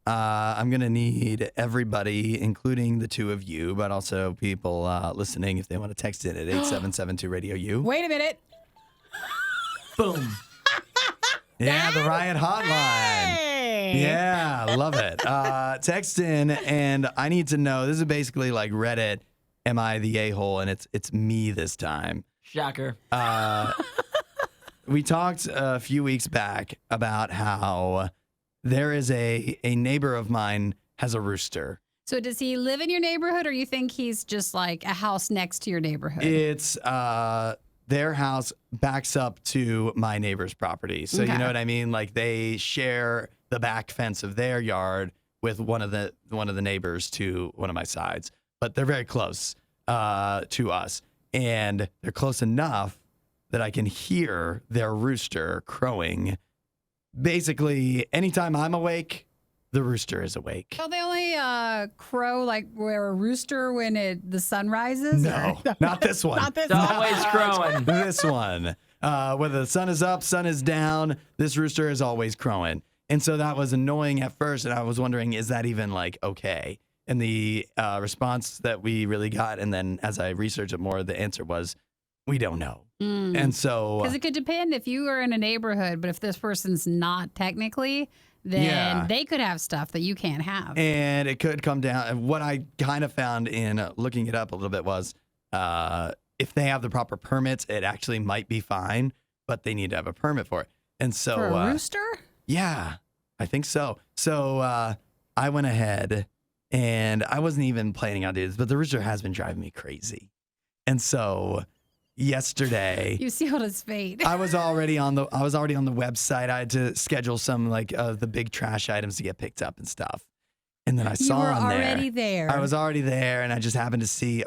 I'm going to need everybody, including the two of you, but also people listening, if they want to text in at 8772 RadioU. Wait a minute. Boom. Yeah, the RIOT hotline. Hey. Yeah, love it. Text in, and I need to know. This is basically like Reddit. Am I the a-hole? And it's me this time. Shocker. We talked a few weeks back about how there is a neighbor of mine has a rooster. So does he live in your neighborhood, or you think he's just like a house next to your neighborhood? It's their house backs up to my neighbor's property. So you know what I mean? Like they share the back fence of their yard with one of the neighbors to one of my sides. But they're very close to us. And they're close enough that I can hear their rooster crowing. Basically, anytime I'm awake, the rooster is awake. Oh, they only crow like where a rooster when the sun rises? No, not this one. Not this It's always crowing. This one. Whether the sun is up, sun is down, this rooster is always crowing. And so that was annoying at first, and I was wondering, is that even like okay? And the response that we really got, and then as I researched it more, the answer was, we don't know. And so... Because it could depend if you are in a neighborhood, but if this person's not technically, then they could have stuff that you can't have. And it could come down... What I kind of found in looking it up a little bit was if they have the proper permits, it actually might be fine, but they need to have a permit for it. And so... For a rooster? Yeah, I think so. So I went ahead, and I wasn't even planning on doing this, but the rooster has been driving me crazy. And so yesterday, You sealed his fate. I was already on the website. I had to schedule some like the big trash items to get picked up and stuff. And then I saw you were on already there. I was already there, and I just happened to see,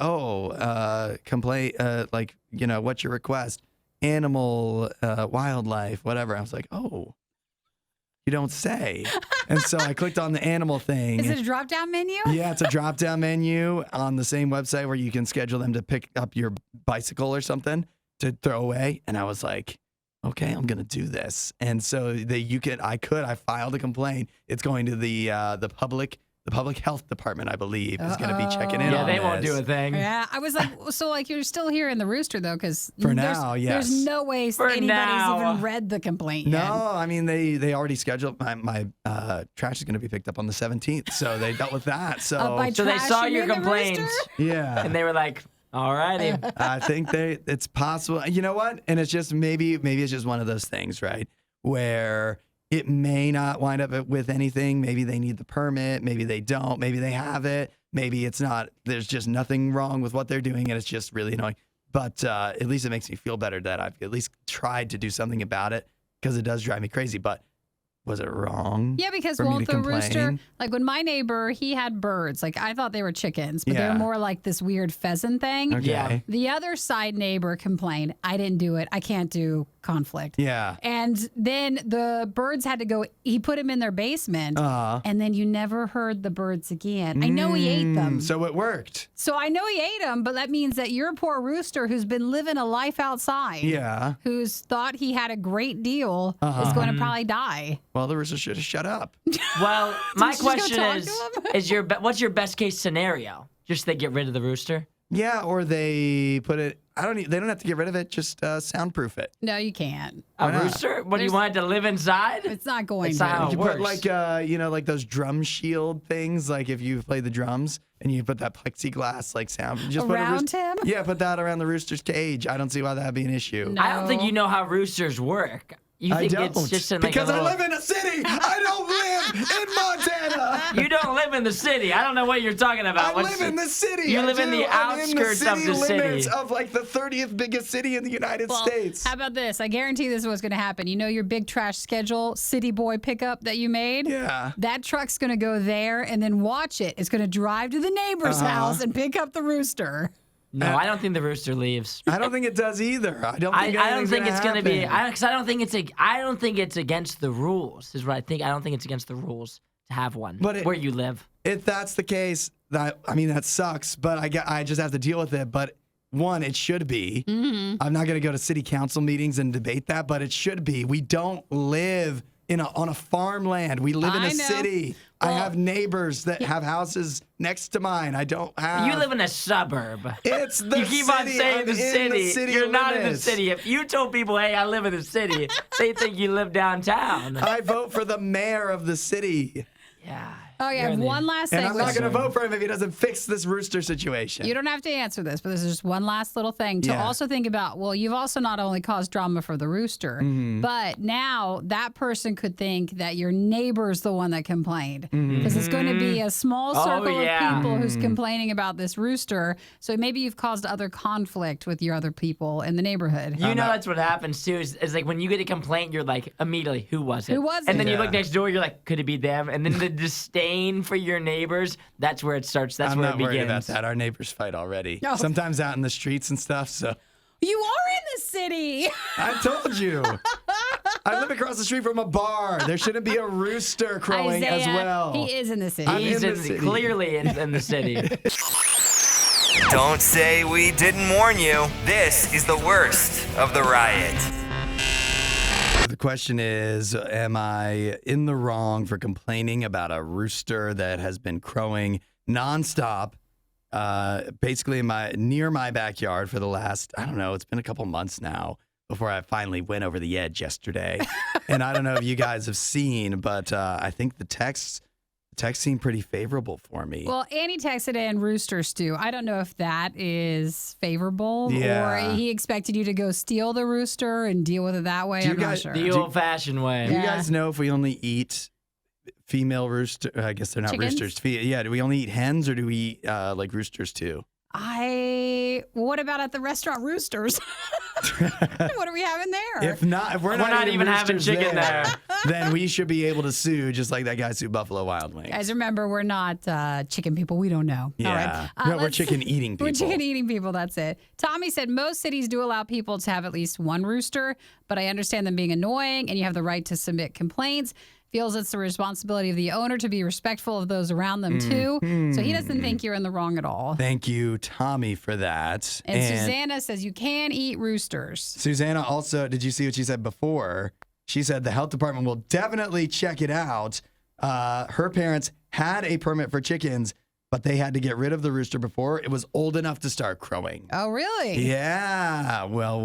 complaint, like, you know, what's your request? Animal, wildlife, whatever. I was like, oh, you don't say. And so I clicked on the animal thing. Is it a drop-down menu? Yeah, it's a drop-down menu on the same website where you can schedule them to pick up your bicycle or something to throw away. And I was like, okay, I'm gonna do this. And so I filed a complaint. It's going to the public health department, I believe, is going to be checking in Yeah, on they this. won't do a thing. Yeah, I was like, so like you're still here in the rooster though, because For now, yes. there's no way anybody's now. even read the complaint No, yet. I mean they already scheduled my trash is going to be picked up on the 17th, so they dealt with that. So By So they trash, saw you your mean the complaints, rooster? yeah, and they were like, all righty. I think it's possible. You know what? And it's just maybe it's just one of those things, right? Where it may not wind up with anything. Maybe they need the permit. Maybe they don't. Maybe they have it. Maybe it's not. There's just nothing wrong with what they're doing, and it's just really annoying. But at least it makes me feel better that I've at least tried to do something about it, because it does drive me crazy. But was it wrong? Yeah, because for me won't to the rooster, complain? like when my neighbor, he had birds. Like I thought they were chickens, but they Yeah. were more like this weird pheasant thing. Okay. Yeah. The other side neighbor complained, I didn't do it. I can't do conflict. Yeah. And then the birds had to go, he put them in their basement, and then you never heard the birds again. I know he ate them. So it worked. So I know he ate them, but that means that your poor rooster who's been living a life outside, Yeah. who's thought he had a great deal, is going to probably die. Well, the rooster should have shut up. Well, my you just go question talk is, to him? what's your best case scenario? Just they get rid of the rooster? Yeah, or they put it. They don't have to get rid of it. Just soundproof it. No, you can't. A rooster? What, do you want it to live inside? It's not going It's to. not how it You works. put like like those drum shield things, like if you play the drums and you put that plexiglass like sound just Around put him? Yeah, put that around the rooster's cage. I don't see why that'd be an issue. No. I don't think you know how roosters work. You I think don't, it's just in like because a little... I live in a city. I don't live in Montana. You don't live in the city. I don't know what you're talking about. I live in the city. You I live in do. the I'm outskirts in the of the limits city. of like the 30th biggest city in the United Well, States. how about this? I guarantee this is what's going to happen. You know your big trash schedule, city boy pickup that you made? Yeah. That truck's going to go there and then watch it. It's going to drive to the neighbor's house and pick up the rooster. No, I don't think the rooster leaves. I don't think it does either. I don't I think don't think it's going to be because I don't think it's against the rules. Is what I think. I don't think it's against the rules to have one where you live. If that's the case, that sucks. But I just have to deal with it. But one, it should be. Mm-hmm. I'm not going to go to city council meetings and debate that, but it should be. We don't live on a farmland. We live in a city. I have neighbors that have houses next to mine. I don't have. You live in a suburb. It's the You keep city. on saying I'm the in city. city You're not in the limits. city. If you told people, hey, I live in the city, they think you live downtown. I vote for the mayor of the city. Yeah. Oh, yeah. I have one last thing. And I'm not going to vote for him if he doesn't fix this rooster situation. You don't have to answer this, but this is just one last little thing to Yeah. also think about. Well, you've also not only caused drama for the rooster, but now that person could think that your neighbor's the one that complained. Because it's going to be a small circle of people who's complaining about this rooster. So maybe you've caused other conflict with your other people in the neighborhood. You know that's what happens too. Is like when you get a complaint, you're like immediately, who was it? Who was And then it? you look next door, you're like, could it be them? And then the disdain for your neighbors, that's where it starts. That's I'm where not it worried begins. about that. Our neighbors fight already. No. Sometimes out in the streets and stuff. So You are in the city. I told you. I live across the street from a bar. There shouldn't be a rooster crowing as Isaiah, well. He is in the city. I'm He's in the city. clearly in the city. Don't say we didn't warn you. This is the worst of the riot. The question is, am I in the wrong for complaining about a rooster that has been crowing nonstop, basically near my backyard for the last, I don't know, it's been a couple months now before I finally went over the edge yesterday. And I don't know if you guys have seen, but I think the text seemed pretty favorable for me. Well, Annie texted in Rooster Stew. I don't know if that is favorable Yeah. or he expected you to go steal the rooster and deal with it that way. Do you I'm not guys- sure. The old-fashioned way. Do you Yeah. guys know if we only eat female rooster? I guess they're not Chickens? roosters. Yeah, do we only eat hens or do we eat like roosters too? What about at the restaurant Roosters? What are we having there? If we're We're not eating even having roosters chicken there. then we should be able to sue just like that guy sued Buffalo Wild Wings. Guys, remember, we're not chicken people. We don't know. Yeah. All right. No, we're let's- chicken eating people. We're chicken eating people. That's it. Tommy said most cities do allow people to have at least one rooster, but I understand them being annoying and you have the right to submit complaints. Feels it's the responsibility of the owner to be respectful of those around them too. So he doesn't think you're in the wrong at all. Thank you, Tommy, for that. And Susanna says you can eat roosters. Susanna also, did you see what she said before? She said the health department will definitely check it out. Her parents had a permit for chickens, but they had to get rid of the rooster before it was old enough to start crowing. Oh, really? Yeah. Well.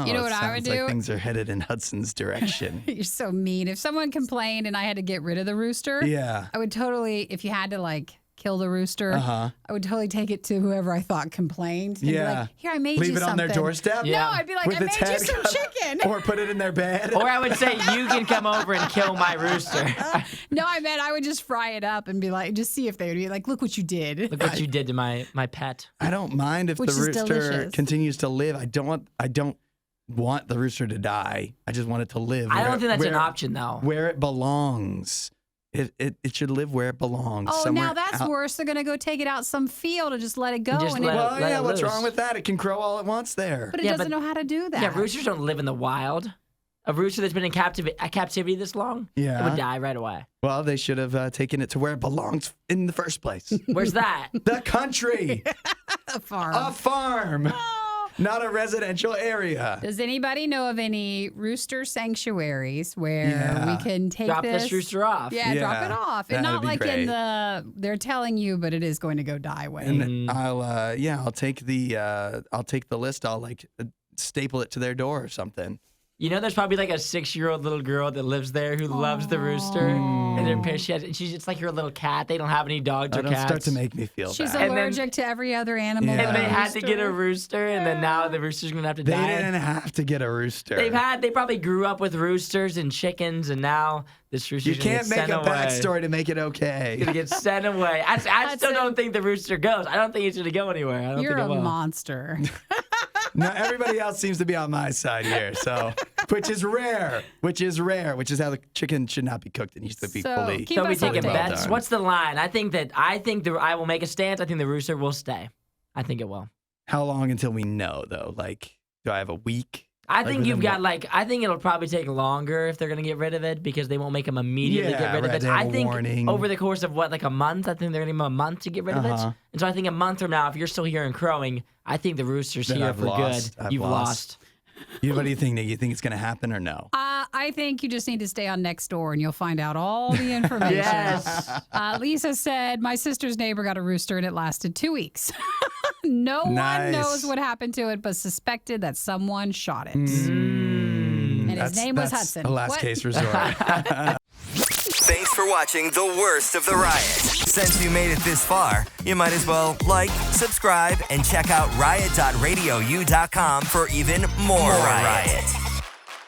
You know what It I would sounds like do? things are headed in Hudson's direction. You're so mean. If someone complained and I had to get rid of the rooster, Yeah. I would totally, if you had to like kill the rooster, Uh-huh. I would totally take it to whoever I thought complained. And be Yeah. like, here, I made Leave you it on something. their doorstep? No, Yeah. I'd be like, With I its made you head some cut- chicken. Or put it in their bed. Or I would say, you can come over and kill my rooster. No, I meant I would just fry it up and be like, just see if they would be like, look what you did. Look what you did to my pet. I don't mind if Which the is rooster delicious. continues to live. I don't want the rooster to die. I just want it to live. I don't think that's an where- option, though. Where it belongs. It should live where it belongs. Oh, somewhere now that's out. worse. They're going to go take it out some field and just let it go. Just And let it, it- Well, yeah, what's loose. wrong with that? It can crow all it wants there. but it Yeah, doesn't but- know how to do that. Yeah, roosters don't live in the wild. A rooster that's been in captivity this long, Yeah. it would die right away. Well, they should have taken it to where it belongs in the first place. Where's that? The country. A farm. A farm. Not a residential area. Does anybody know of any rooster sanctuaries where Yeah. we can take Drop this? this rooster off. Yeah, drop Yeah, it off. And that'd not be like great. in the they're telling you, but it is going to go die way. And I'll take the list. I'll staple it to their door or something. You know, there's probably like a 6-year-old little girl that lives there who loves the rooster, and their parents, she's just like your little cat. They don't have any dogs or Don't cats. start to make me feel She's bad. And then- allergic to every other animal. Yeah. but And they a had to get a rooster. rooster, and then now the rooster's gonna have to They die. didn't have to get a rooster. They probably grew up with roosters and chickens, and now this rooster's You gonna can't get make sent a away. backstory to make it okay. Gonna get sent away. I still don't think the rooster goes. I don't think it's gonna go anywhere. I don't You're think a it will. monster. No, everybody else seems to be on my side here. So, which is rare. Which is how the chicken should not be cooked. It needs to be So, fully. keep So we us taking updated. bets. done. What's the line? I think I will make a stance. I think the rooster will stay. I think it will. How long until we know though? Like, do I have a week? I Like think within you've got what- I think it'll probably take longer if they're gonna get rid of it because they won't make them immediately Yeah, get rid right, of it. they have I a think warning. over the course of like a month, I think they're gonna give them a month to get rid of Uh-huh. it. And so I think a month from now, if you're still hearing crowing, I think the rooster's Then here I've for lost. good. I've You've lost. lost. What do you think, Nikki? You think it's going to happen or no? I think you just need to stay on Nextdoor and you'll find out all the information. Yes. Lisa said, my sister's neighbor got a rooster and it lasted 2 weeks. No one knows what happened to it, but suspected that someone shot it. And his name was Hudson. A last case resort. Thanks for watching the worst of the riot. Since you made it this far, you might as well like, subscribe, and check out riot.radiou.com for even more riot.